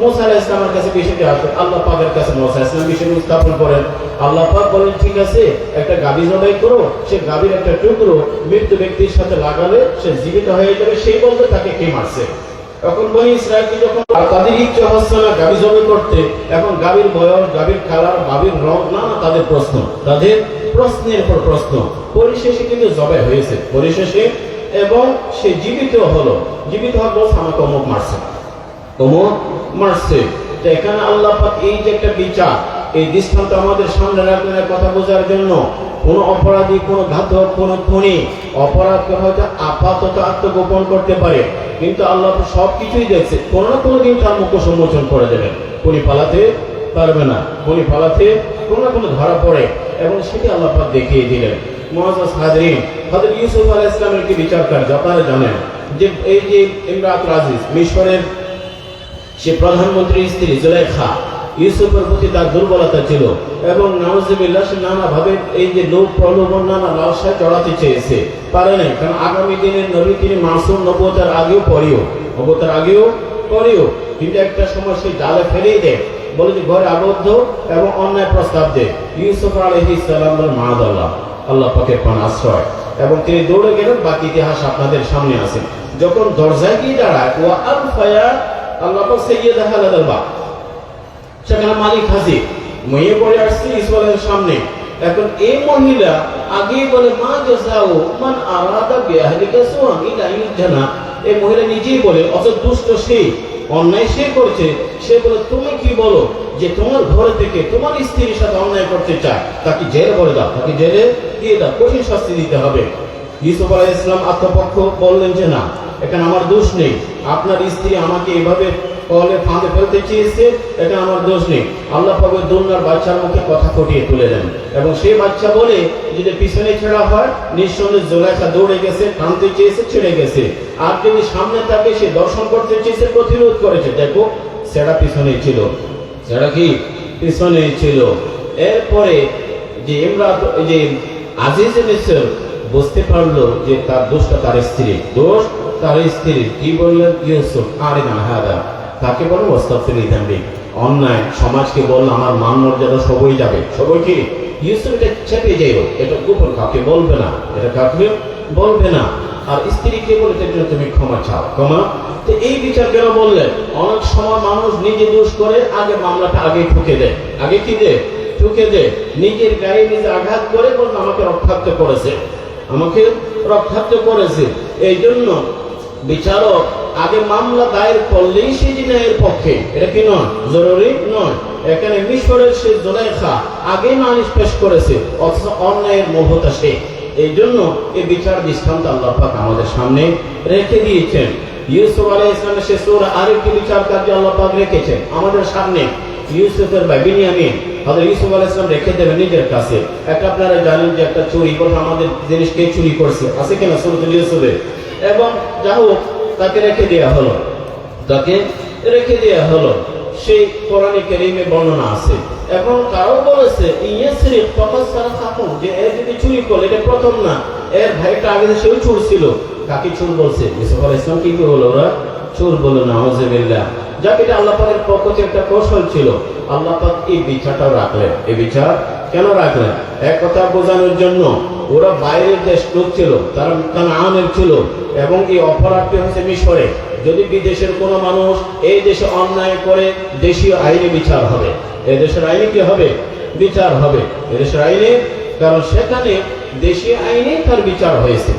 মুসা আলাইহিস সালামের কাছে বিষয়টি আসে, আল্লাহ পাকের কাছে মুসা আলাইহিস সালাম বিষয়টি উত্থাপন করেন। আল্লাহ পাক বলেন ঠিক আছে একটা গাভী জবাই করো, সে গাভীর একটা টুকরো মৃত ব্যক্তির সাথে লাগালে সে জীবিত হয়ে যাবে, সেই বলতে তাকে কে মারছে। এখন বনি ইসরায়েলকে যখন তাদের ইচ্ছা হচ্ছে না গাভী জবাই করতে, এখন গাভীর বয়স, গাভীর কালার, গাভীর রং, না তাদের প্রশ্ন, তাদের প্রশ্নের পর প্রশ্ন, পরিশেষে কিন্তু জবাই হয়েছে পরিশেষে, এবং সে জীবিত হলো। জীবিত হওয়ার পর আমাকে অমুক মারছে, অমুক মারছে। তো এখানে আল্লাহ পাক এই যে একটা বিচার, এই দৃষ্টান্ত আমাদের সামনে রাখলেন কথা বোঝার জন্য। কোন অপরাধী, কোন ঘাতক, কোন খুনি অপরাধকে হয়তো আপাতত আত্মগোপন করতে পারে, কিন্তু আল্লাহ সবকিছুই দেখছে, কোনো না কোনো দিন তার মুখ সম্মোচন করে দেবেন। খুনি পালাতে পারবে না, খুনি পালাতে কোনো না কোনো ধরা পড়ে, এবং সেটি আল্লাহ পাক দেখিয়ে দিলেন। মুআজ্জাজ হাজরিন, হযরত ইউসুফ আলাইহিস সালামের কি বিচার কার্য আপনারা জানেন যে এই যে ইমরাতুল আজিজ মিশরের সে প্রধানমন্ত্রীর স্ত্রী জুলাইখা, ইউসুফের প্রতি তার দুর্বলতা ছিল এবং নাউজুবিল্লাহ সে নানাভাবে এই যে লোভ প্রলোভন, নানা লালসায় চড়াতে চেয়েছে, পারে নাই। কারণ আগামী দিনের নবী, তিনি মাসুম, নবুয়তের আগেও পরেও, কিন্তু একটা সময় সেই জালে ফেলেই দেয়, বলে যে ঘরে আবদ্ধ এবং অন্যায় প্রস্তাব দেয়। ইউসুফ আলাইহিস সালাম বলেন মাআযাল্লাহ, আল্লাহ পাকের পান আশ্রয়, এবং তিনি দৌড়ে গেলেন। বাকি ইতিহাস আপনাদের সামনে আছে। যখন দরজায় গিয়ে দাঁড়ায়, ওয়া আলফায়া আল্লাহ পাক সাইয়্যিদা হালাদাল বাব, সেখানে মালিক হাজির, মেয়ে পড়ে আসছে ইসমাইলের সামনে। এখন এই মহিলা আগেই বলে মা জাযাউ মান আরাদা বিআহলিকা সুআন ইলা ইউজানা, এই মহিলা নিজেই বলে, অত দুষ্ট সে, অন্যায় সে করছে, সে বলে তুমি কি বলো যে তোমার ঘর থেকে তোমার স্ত্রীর সাথে অন্যায় করতে চায়, তাকে জেলে করে দাও, তাকে জেলে দিয়ে দাও, কঠিন শাস্তি দিতে হবে। ইউসুফ আলাইহিস সালাম আত্মপক্ষ বললেন যে না, এখানে আমার দোষ নেই, আপনার স্ত্রী আমাকে এভাবে কলে ফাঁদে ফেলতে চেয়েছে, এটা আমার দোষ নেই। আল্লাহ পাক ওই দুনিয়ার বাচ্চার মুখে কথা ফুটিয়ে তুলে দেন এবং সেই বাচ্চা বলে যদি পিছনে ছেড়া হয় নিঃসন্দেহে জুলাইখা দৌড়ে গেছে, টানতে চেয়েছে, ছেড়ে গেছে। আর যদি সামনে তাকে সে দর্শন করতে চেয়েছে, প্রতিরোধ করেছে, দেখো সেটা পিছনেই ছিল, সেটা কি পিছনেই ছিল। এরপরে যে যে আজিজ মিসর বুঝতে পারলো যে তার দোষটা তার স্ত্রী, দোষ তার স্ত্রীর। কি বললেন? ইউসুফ আরে না হাদা, তাকে বলো ওয়াস্তাগফিরি যামবি, অন্যায় সমাজকে বললো আমার মান মর্যাদা সবই যাবে, সবই কি ইউসুফ এটা চেপে যাইব, এটা গোপন কাউকে বলবে না, এটা কাউকে বলবে না। আর স্ত্রীকে বলে তার জন্য তুমি ক্ষমা চাও, ক্ষমা। তো এই বিচার কেন বললেন? অনেক সময় মানুষ নিজে দোষ করে আগে মামলাটা আগে ঠুকে দেয়, আগে কি দেয়? ঠুকে দেয়, নিজের গায়ে নিজে আঘাত করে বলল আমাকে রক্ষার্থ করেছে, আমাকে রক্ষার্থ করেছে। এই জন্য বিচারক আগে মামলা দায়ের করলেই সেই ন্যায়ের পক্ষে, এটা কি নয়? জরুরি নয়। এখানে মিশরের সে জুলাইখা আগে নালিশ পেশ করেছে, অথচ অন্যায়ের মহতা সে। এই জন্য এই বিচার দৃষ্টান্ত আল্লাহ পাক আমাদের সামনে রেখে দিয়েছেন। ইউসুফ আলাইহিস সালামের সে সূরা আরেকটি বিচার কার্য আল্লাহ পাক রেখেছেন আমাদের সামনে। ইউসুফের ভাই বিনিয়ামিন হযরত ইউসুফ আলাইহিস সালাম রেখে দেবেন নিজের কাছে। একটা আপনারা জানেন যে একটা চুরি করে আমাদের জিনিস কে চুরি করছে, আছে কিনা সূরাতুল ইউসুফে? এবং যা হোক তাকে রেখে দেওয়া হলো, তাকে রেখে দেওয়া হলো। সেই কোরআনে কারীমে বর্ণনা আছে। এবং তারাও বলেছে ইয়াসরি ফাকাদ সারাকাকুম, যে এর যদি চুরি করলে এটা প্রথম না, এর ভাইটা আগে সেও চোর ছিল। কাকে চোর বলছে? ইউসুফ আলাইহিস সালাম কি বলল? ওরা চোর বলল না, আউযুবিল্লাহ। যাক, এটা আল্লাহ পাকের পক্ষ থেকে একটা কৌশল ছিল। আল্লাহ পাক এই বিচারটাও রাখলেন। এই বিচার কেন রাখলেন? এক কথা বোঝানোর জন্য। ওরা বাইরের দেশ লোক ছিল, তারা কানানের ছিল এবং এই অপরাধটি হচ্ছে মিশরে। যদি বিদেশের কোনো মানুষ এই দেশে অন্যায় করে, দেশীয় আইনে বিচার হবে। এই দেশের আইনে কি হবে? বিচার হবে এই দেশের আইনে, কারণ সেখানে দেশীয় আইনে তার বিচার হয়েছে।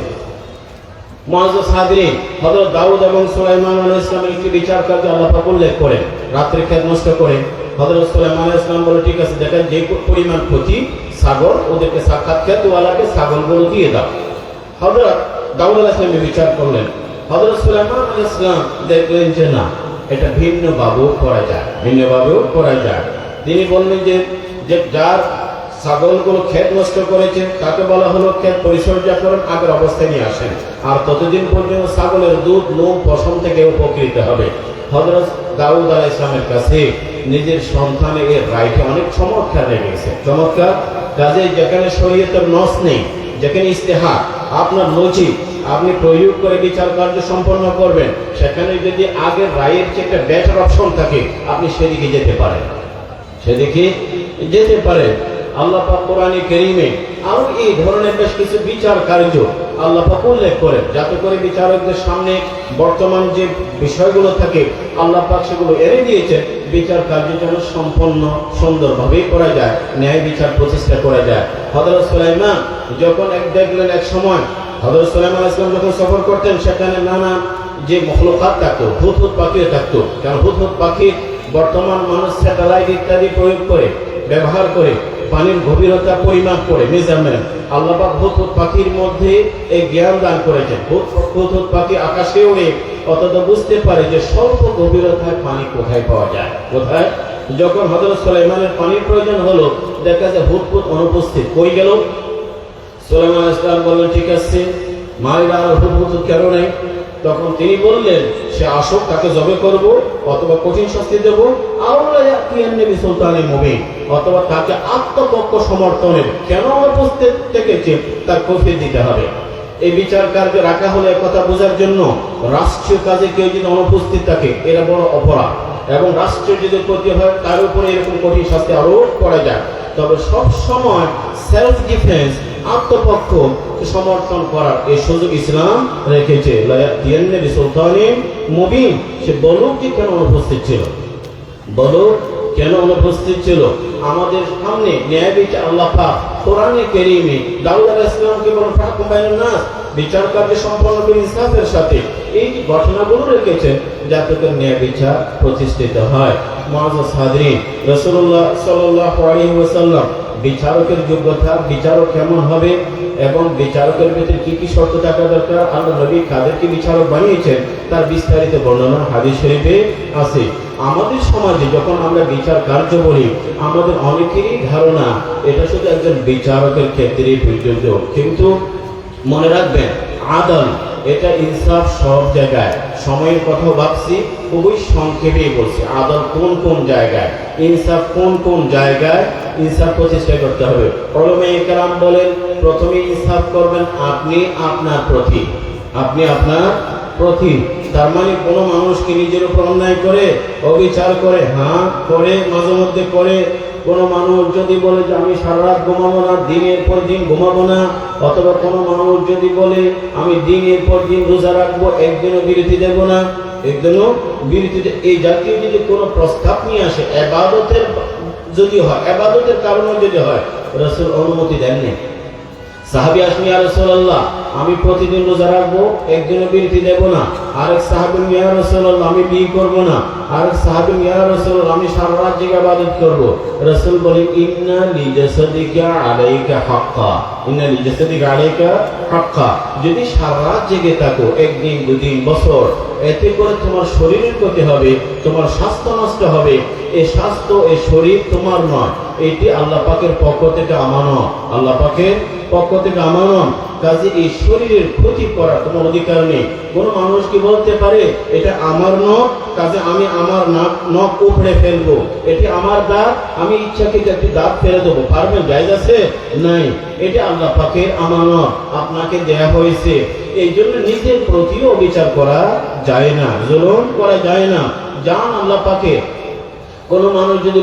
মুআজ্জাজ হাজিরিন, হযরত দাউদ এবং সুলাইমান আলাইহিস সালামের একটি বিচার কার্য আল্লাহ পাক উল্লেখ করেন। রাত্রে খেত নষ্ট করে হযরত সুলাইমান আলাইহিস সালাম বলে, ঠিক আছে, দেখেন যে পরিমাণ ক্ষতি ছাগল, ওদেরকে সাক্ষাৎ খেতওয়ালাকে ছাগলগুলো দিয়ে দাও। হযরত দাউদ আলাইহিস সালাম বিচার করলেন। হযরত সুলাইমান আলাইহিস সালাম দেখলেন যে না, এটা ভিন্ন ভাবেও করা যায়, ভিন্ন ভাবেও করা যায়। তিনি বললেন যে যার ছাগলগুলো ক্ষেত নষ্ট করেছে তাকে বলা হলো ক্ষেত পরিচর্যা করেন, আগের অবস্থায় নিয়ে আসেন, আর ততদিন পর্যন্ত ছাগলের দুধ, লোম, পশম থেকে উপকৃত হবে। হযরত দাউদ আলাইহিস সালামের কাছে নিজের সন্তানের এর রাইটে অনেক চমৎকার লেগেছে, চমৎকার। কাজে যেখানে শরীয়তের নস নেই, যেখানে ইস্তেহার আপনার লজিক আপনি প্রয়োগ করে বিচার কার্য সম্পন্ন করবেন, সেখানে যদি আগের রায়ের যে একটা বেটার অপশন থাকে আপনি সেদিকে যেতে পারেন, সেদিকে যেতে পারেন। আল্লাহ পাক কোরআনে কারীমে আরো এই ধরনের বেশ কিছু বিচার কার্য আল্লাহ পাক উল্লেখ করেন, যাতে করে বিচারকদের সামনে বর্তমান যে বিষয়গুলো থাকে আল্লাহ পাক সেগুলো এড়ে দিয়েছে। বিচার কার্য যেন সম্পন্ন সুন্দরভাবে করা যায়, ন্যায় বিচার প্রতিষ্ঠা করা যায়। হযরত সুলাইমান যখন দেখলেন এক সময় হযরত সুলাইমান আলাইহিস সালাম যখন সফর করতেন, সেখানে নানা যে মখলুকাত থাকতো, হুদহুদ পাখিও থাকতো। কারণ হুদহুদ পাখি বর্তমান মানুষ স্যাটেলাইট ইত্যাদি প্রয়োগ করে, ব্যবহার করে পানির গভীরতা পরিমাপ করে মেজারমেন্ট, আল্লাহ পাক হুদহুদ পাখির মধ্যে এই জ্ঞান দান করেছেন। হুদহুদ পাখি আকাশে উড়ে অতটা বুঝতে পারে যে স্বল্প গভীরতায় পানি কোথায় পাওয়া যায়, কোথায়। যখন হযরত সুলাইমানের পানির প্রয়োজন হলো, দেখা যায় হুদহুদ অনুপস্থিত, কই গেল? সুলাইমান আলাইহিস সালাম বললেন, ঠিক আছে, মাইরা আর হুদহুদ কেন নাই? তখন তিনি বললেন, সে আসুক, তাকে জবে করব, অথবা কঠিন শাস্তি দেব, নবী সুলতানের মুবিন, অথবা তাকে আত্মপক্ষ সমর্থনের কেন উপস্থিত থেকেছে তার কৈফিয়ত দিতে হবে। এই বিচার কার্য রাখা হলে কথা বোঝার জন্য, রাষ্ট্রীয় কাজে কেউ যদি অনুপস্থিত থাকে এটা বড় অপরাধ, এবং রাষ্ট্রের যদি ক্ষতি হয় তার উপরে এরকম কঠিন শাস্তি আরোপ করা যায়। তবে সব সময় সেলফ ডিফেন্স, আত্মপক্ষ সমর্থন করার এই সুযোগ ইসলাম রেখেছে। নবী সুলতানের মুবিন, সে বলুক যে কেন অনুপস্থিত ছিল, বলুক কেন অনুপস্থিত ছিল। আমাদের সামনে ন্যায় বিচার আল্লাহ পাক কোরআনে কারীমে দাউদ আলাইহিস সালামকে বলেন, ফাহকুম বাইনান নাস, বিচার কার্য সম্পন্ন করে ইনসাফের সাথে এই ঘটনাগুলো রেখেছেন যাতে করে ন্যায় বিচার প্রতিষ্ঠিত হয়। মুআজ্জাজ হাজরিন, রাসূলুল্লাহ সাল্লাল্লাহু আলাইহি ওয়াসাল্লাম বিচারকের যোগ্যতা, বিচারক কেমন হবে এবং বিচারকের ভিতরে কি কি শর্ত থাকা দরকার, আল্লাহ নবী কাদেরকে বিচারক বানিয়েছেন তার বিস্তারিত বর্ণনা হাদিস শরীফে আছে। আমাদের সমাজে যখন আমরা বিচার কার্য বলি আমাদের অনেকেরই ধারণা এটা শুধু একজন বিচারকের ক্ষেত্রেই প্রযোজ্য, কিন্তু মনে রাখবেন আদল এটা ইনসাফ সব জায়গায়। সময়ের কথা ভাবছি, খুবই সংক্ষেপেই বলছি। আদল কোন কোন জায়গায়, ইনসাফ কোন কোন জায়গায় ইনসাফ প্রতিষ্ঠা করতে হবে। উলামায়ে কেরাম বলেন প্রথমে ইনসাফ করবেন আপনি আপনার প্রতি, আপনি আপনার প্রতি। তার মানে কোনো মানুষকে নিজের উপর অন্যায় করে অবিচার করে, হ্যাঁ করে, মাঝে মধ্যে করে। কোনো মানুষ যদি বলে যে আমি সারা রাত ঘুমাবো না, দিনের পর দিন ঘুমাবো না, অথবা কোনো মানুষ যদি বলে আমি দিনের পর দিন রোজা রাখবো, একদিনও বিরতি দেব না, একদিনও বিরতি, এই জাতীয় যদি কোনো প্রস্তাব নিয়ে আসে ইবাদতের যদি হয়, ইবাদতের কারণে যদি হয়, রাসূল অনুমতি দেননি। সাহাবী আসেন, ইয়া রাসূলুল্লাহ আমি প্রতিদিন রোজা রাখবো, একদিনও বিরতি দেব না। আরেক সাহাবী, ইয়া রাসূলুল্লাহ আমি বিয়ে করব না। আরেক সাহাবী, ইয়া রাসূলুল্লাহ আমি সারা রাত জেগে ইবাদত করব। রাসূল বলেন ইন্না লিজাসাদিকা আলাইকা হাক্কা, ইন্না লিজাসাদিকা আলাইকা হাক্কা। যদি সারা রাত জেগে থাকো, একদিন দুদিন বছর, এতে করে তোমার শরীরের ক্ষতি হবে, তোমার স্বাস্থ্য নষ্ট হবে। এই স্বাস্থ্য এই শরীর তোমার নয়, এটি আল্লাহ পাকের পক্ষ থেকে আমানত, আল্লাহ পাকের পক্ষ থেকে আমানত। কাজে এই শরীরের ক্ষতি করা তোমার অধিকার নেই। কোন মানুষ কি বলতে পারে এটা আমার নখ, কাজে আমি আমার নখ উপড়ে ফেলবো, এটি আমার দাঁত, আমি ইচ্ছাকে একটি দাঁত ফেলে দেবো, পারবেন? জায়েজ আছে? নাই। এটা আল্লাহ পাকের আমানত, আপনাকে দেয়া হয়েছে। এই জন্য নিজের প্রতিও বিচার করা যায় না, জুলুম করা যায় না। জান আল্লাহ পাকে। কোন মানুষ যদি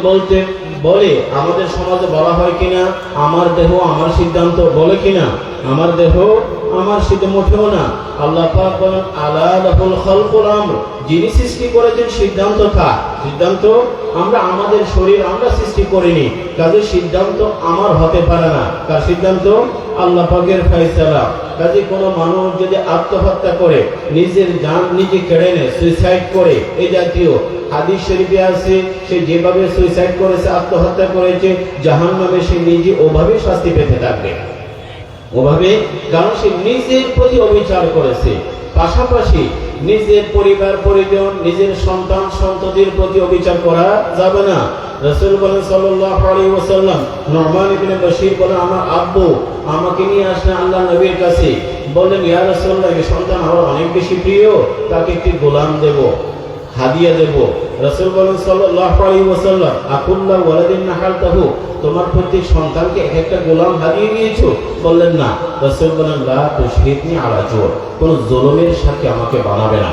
বলে, আমাদের সমাজে বলা হয় কিনা আমার দেহ আমার সিদ্ধান্ত, বলে কিনা আমার দেহ আমার সিদ্ধান্ত, মোটেও না। আল্লাহ পাক বলেন আলা লাহুল খালকুল আমর, যিনি সৃষ্টি করেছেন সিদ্ধান্ত থাক, সিদ্ধান্ত আমরা আমাদের শরীর আমরা সৃষ্টি করিনি, কাজে সিদ্ধান্ত আমার হতে পারে না। কার সিদ্ধান্ত? আল্লাহ পাকের ফয়সালা। কাজে কোনো মানুষ যদি আত্মহত্যা করে, নিজের জান নিজে কেড়ে নেয়, সুইসাইড করে, এই জাতীয় হাদিস শরীফে আছে সে যেভাবে সুইসাইড করেছে, আত্মহত্যা করেছে, জাহান্নামে সে নিজে ওভাবে শাস্তি পেতে থাকবে, ওভাবে, কারণ সে নিজের প্রতি অবিচার করেছে। পাশাপাশি নিজের পরিবার পরিজন, নিজের সন্তান সন্ততির প্রতি অবিচার করা যাবে না। রাসূল বলেন সাল্লাল্লাহু আলাইহি ওয়াসাল্লাম, নুমান ইবনে বাশীর বলেন আমার আব্বু আমাকে নিয়ে আসলেন আল্লাহ নবীর কাছে, বললেন ইয়া রাসূলুল্লাহ এই সন্তান আমার অনেক বেশি প্রিয়, তাকে একটি গোলাম দেব, হাদিয়া দেব। রাসূল বলেন সাল্লাল্লাহু আলাইহি ওয়াসাল্লাম আকুল্লা ওয়ালাদিন নাহালতাহু, তোমার প্রত্যেক সন্তানকে এক একটা গোলাম হাদিয়ে দিয়েছো? বললেন না। রাসূল বলেন লা তুশহিদনি আলা জুর, কোন জুলুমের সাথে আমাকে বানাবে না,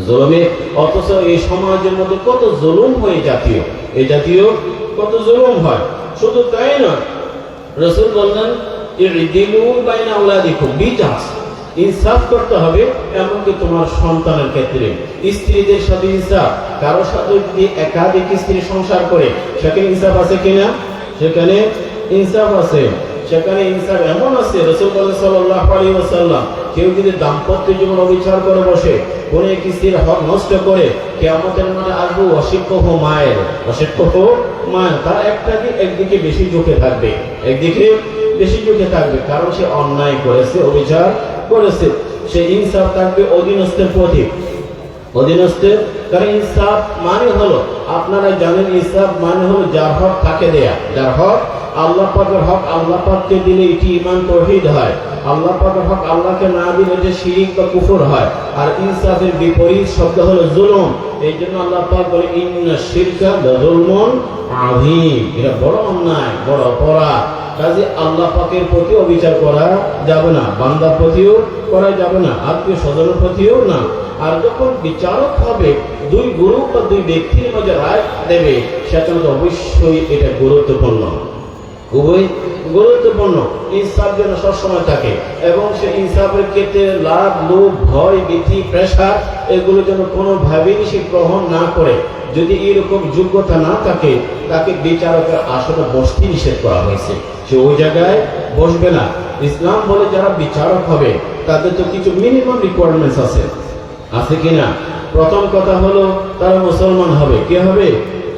জুলুমে। অথচ এই সমাজের মধ্যে কত জুলুম হয়ে জাতীয়, এই জাতীয় কত জুলুম হয়। শুধু তাই নয়, রাসূল বললেন ইদিলু বাইনা আওলাদিকুম, বিজাস, ইনসাফ করতে হবে। এমনকি তোমার সন্তানের ক্ষেত্রে, স্ত্রীদের সাথে ইনসাফ। কারোর সাথে যদি একাধিক স্ত্রী সংসার করে সেখানে ইনসাফ আছে কিনা? সেখানে ইনসাফ আছে, সেখানে ইনসাফ এমন আছে। রাসূল সাল্লাল্লাহু আলাইহি ওয়াসাল্লাম কেউ যদি দাম্পত্য জীবন অবিচার করে বসে, কোন এক স্ত্রীর হক নষ্ট করে, কিয়ামতের মাঠে আসবে ওয়াশিকুহু মায়ের, ওয়াশিকুহু মায়ের, তার একদিকে বেশি ঝুঁকে থাকবে, একদিকে বেশি ঝুঁকে থাকবে, কারণ সে অন্যায় করেছে, অবিচার করেছে। সে ইনসাফ থাকবে অধীনস্থের প্রতি, অধীনস্থের। কারণ ইনসাফ মানে হলো, আপনারা জানেন ইনসাফ মানে হলো যার হক তাকে দেয়া, যার হক আল্লাহ পাকের হক আল্লাহ পাককে দিলে এটি ঈমান তাওহীদ হয়, আল্লাহ পাকের হক আল্লাহকে না দিলে এটা শিরক বা কুফর হয়। আর ইনসাফের বিপরীত শব্দ হলো জুলুম। এই জন্য আল্লাহ পাক বলে ইন্না শিরকা লাযুলমুন আযীম, এটা বড় অন্যায়, বড় অপরাধ। কাজে আল্লাহ পাকের প্রতি অবিচার করা যাবে না, বান্দার প্রতিও করা যাবে না, আত্মীয় স্বজনের প্রতিও না। আর যখন বিচারক হবে, দুই গ্রুপ বা দুই ব্যক্তির মধ্যে রায় দেবে, সেটা অবশ্যই এটা গুরুত্বপূর্ণ, খুবই গুরুত্বপূর্ণ। ইনসাফ যেন সবসময় থাকে এবং সে ইনসাফের ক্ষেত্রে লাভ, লোভ, ভয়, ভীতি, প্রেসার এগুলো যেন কোনোভাবেই সে গ্রহণ না করে। যদি এরকম যোগ্যতা না থাকে, তাকে বিচারকের আসনে বসতে নিষেধ করা হয়েছে, সে ওই জায়গায় বসবে না। ইসলাম বলে যারা বিচারক হবে তাদের তো কিছু মিনিমাম রিকোয়ারমেন্টস আছে, আছে কিনা? প্রথম কথা হলো তারা মুসলমান হবে। কি হবে?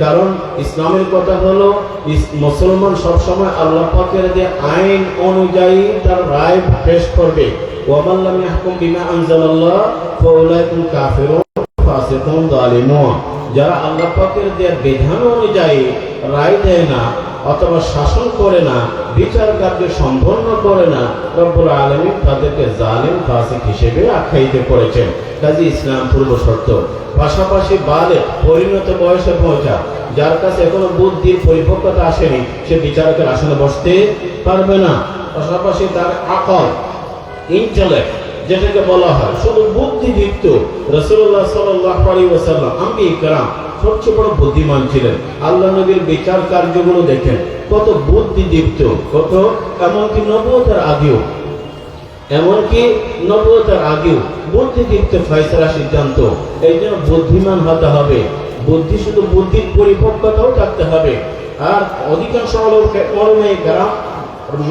কারণ ইসলামের কথা হলো মুসলমান সবসময় আল্লাহ পাকের যে আইন অনুযায়ী তার রায় পেশ করবে। ওয়ামান লাম ইয়াহকুম বিমা আনজালাল্লাহ ফাউলাইকুম কাফিরুন ফাসিকুন যালিমুন। যারা আল্লাহ পাকের যে বিধান অনুযায়ী রায় দেয় না অথবা শাসন করে না, বিচার কার্য সম্পন্ন করে না, রব্বুল আলামিন তাদেরকে জালিম ফাসিক হিসেবে আখ্যায়িত করেছেন। কাজী ইসলাম পূর্ব শর্ত। পাশাপাশি বালেগ পরিণত বয়সে পৌঁছা, যার কাছে এখনো বুদ্ধির পরিপক্কতা আসেনি, সে বিচারকের আসনে বসতে পারবে না। পাশাপাশি তার আকল, ইন্টেলেক্ট যেটাকে বলা হয়, শুধু বুদ্ধিদীপ্ত। রাসূলুল্লাহ সাল্লাল্লাহু আলাইহি ওয়াসাল্লাম আম্বিয়া কিরাম সবচেয়ে বড় বুদ্ধিমান ছিলেন। আল্লাহ নবীর বিচার কার্যগুলো দেখেন কত বুদ্ধিদীপ্ত, কত এমনকি নবুয়তের আগেও বুদ্ধিদীপ্ত ফয়সালা সিদ্ধান্ত। এই জন্য বুদ্ধিমান হতে হবে। বুদ্ধি শুধু বুদ্ধির পরিপক্কতাও থাকতে হবে। আর অধিকাংশ ওলামায়ে কেরাম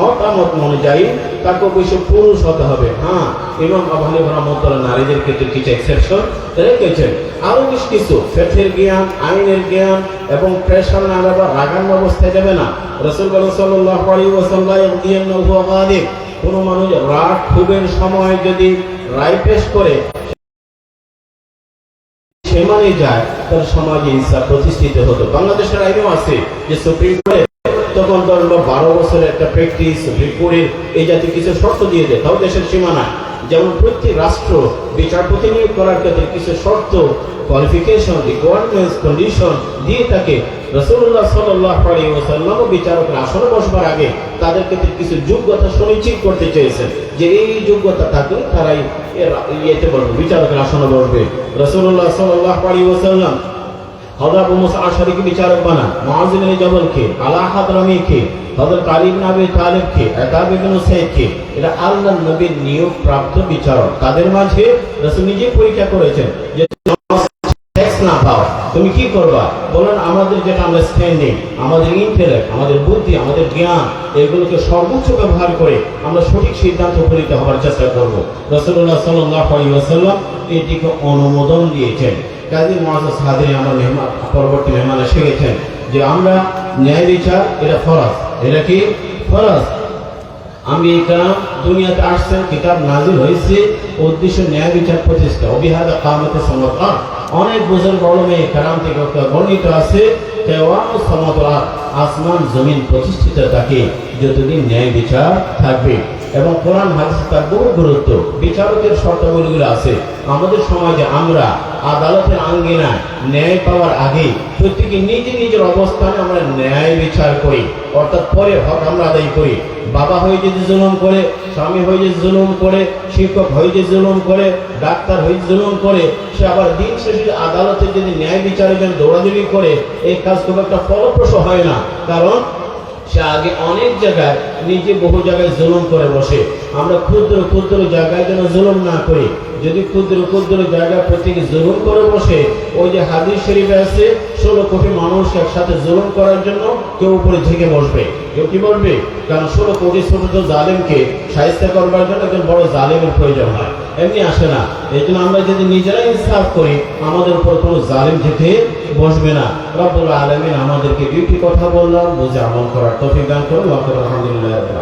মতামত অনুযায়ী তাকে অবশ্য পুরুষ হতে হবে। হ্যাঁ, ইমাম আবু হানিফা রাহমাতুল্লাহ নারীদের ক্ষেত্রে কিছু এক্সেপশন রেখেছেন। আরো বেশ কিছু ফিকহের জ্ঞান, আইনের জ্ঞান এবং প্রেশার না বা রাগান অবস্থায় যাবে না। রাসূলুল্লাহ সাল্লাল্লাহু আলাইহি ওয়াসাল্লাম ইয়াদিয়ান্নাহু গালিব, কোন মানুষ রাগ ক্ষোভের সময় যদি রায় পেশ করে সে মানে যায়, তার সমাজে ইনসাফ প্রতিষ্ঠিত হতো। বাংলাদেশের আইনেও আছে যে সুপ্রিম কোর্টে তখন ধরলো 12 বছরের একটা প্র্যাকটিস, সুপ্রিম কোর্টের এই জাতীয় কিছু শর্ত দিয়ে দেয়, তাও দেশের সীমানা। যেমন প্রত্যেক রাষ্ট্র বিচারপতি নিয়োগ করার ক্ষেত্রে কিছু শর্ত, কোয়ালিফিকেশন, রিকোয়ারমেন্টস, কন্ডিশন দিয়ে থাকে। রাসূলুল্লাহ সাল্লাল্লাহু আলাইহি ওয়াসাল্লাম বিচারকের আসনে বসবার আগে তাদের ক্ষেত্রে কিছু যোগ্যতা সুনিশ্চিত করতে চেয়েছেন, যে এই যোগ্যতা থাকলে তারাই ইয়েতে বলবে, বিচারকের আসনে বসবে। রাসূলুল্লাহ সাল্লাল্লাহু আলাইহি ওয়াসাল্লাম হযরত আবু মুসা আশআরীকে বিচারক বানান, মুআয ইবনে জাবালকে, আলা হাদরামীকে, হযরত আলী ইবনে আবি তালিবকে, আতাব ইবনে সাইদকে, এরা আল্লাহর নবীর নিয়োগ প্রাপ্ত বিচারক। তাদের মাঝে রাসূল নিজে পরীক্ষা করেছেন যে না পাও তুমি কি করবা? বলেন আমাদের যেটা আন্ডারস্ট্যান্ডিং, আমাদের ইন্টেলেক্ট, আমাদের বুদ্ধি, আমাদের জ্ঞান, এগুলোকে সর্বোচ্চ ব্যবহার করে আমরা সঠিক সিদ্ধান্ত উপনীত হওয়ার চেষ্টা করব। রাসূলুল্লাহ সাল্লাল্লাহু আলাইহি ওয়াসাল্লাম এটিকে অনুমোদন দিয়েছেন। কাজী মুআজ্জাজ হাদিরি আমার মেহমান, পরবর্তী মেহমান এসে গেছেন যে আমরা ন্যায় বিচার এটা ফরজ। এটা কি ফরজ? আম্বিয়া কিরাম দুনিয়াতে আসছেন, কিতাব নাযিল হয়েছে, উদ্দেশ্য ন্যায় বিচার প্রতিষ্ঠা। ওবিহাদা কামাতে সামাত, অনেক বুজুর্গ ওলামায়ে কেরাম থেকে বর্ণিত আছে কিয়ামত সামাতুল আসমান জমিন প্রতিষ্ঠিত থাকে যতদিন ন্যায় বিচার থাকবে। এবং কোরআন হাদিস তার বহু গুরুত্ব। বিচারকের শর্তাবলীগুলো আছে। আমাদের সমাজে আমরা আদালতের আঙ্গিনায় ন্যায় পাওয়ার আগে প্রত্যেকে নিজের নিজের অবস্থানে আমরা ন্যায় বিচার করি, অর্থাৎ পরে হক আমরা আদায় করি। বাবা হয়ে যদি জুলুম করে, স্বামী হয়ে যদি জুলুম করে, শিক্ষক হয়ে যদি জুলুম করে, ডাক্তার হয়ে জুলুম করে, সে আবার দিন শেষে আদালতে যদি ন্যায় বিচারের জন্য দৌড়াদৌড়ি করে, এই কাজ খুব একটা ফলপ্রসূ হয় না। কারণ সে আগে অনেক জায়গায় নিজে বহু জায়গায় জুলুম করে বসে। আমরা ক্ষুদ্র ক্ষুদ্র জায়গায় যেন জুলুম না করি। যদি ক্ষুদ্র ক্ষুদ্র জায়গায় প্রত্যেকে জুলুম করে বসে, ওই যে হাদিস শরীফে আছে 16 কোটি মানুষ একসাথে জুলুম করার জন্য কেউ উপরে ঝেঁকে বসবে। কেউ কি বলবে? কারণ 16 কোটি ছোট ছোট জালেমকে শায়েস্তা করবার জন্য একজন বড় জালেমের প্রয়োজন হয়, এমনি আসে না। এই জন্য আমরা যদি নিজেরাই ইনসাফ করি, আমাদের উপর কোনো জালেম ঝেঁকে বসবে না। রব্বুল আলামিন আমাদেরকে দুইটি কথা বললাম, বুঝে আমল করার তৌফিক দান করুন। আলহামদুলিল্লাহ।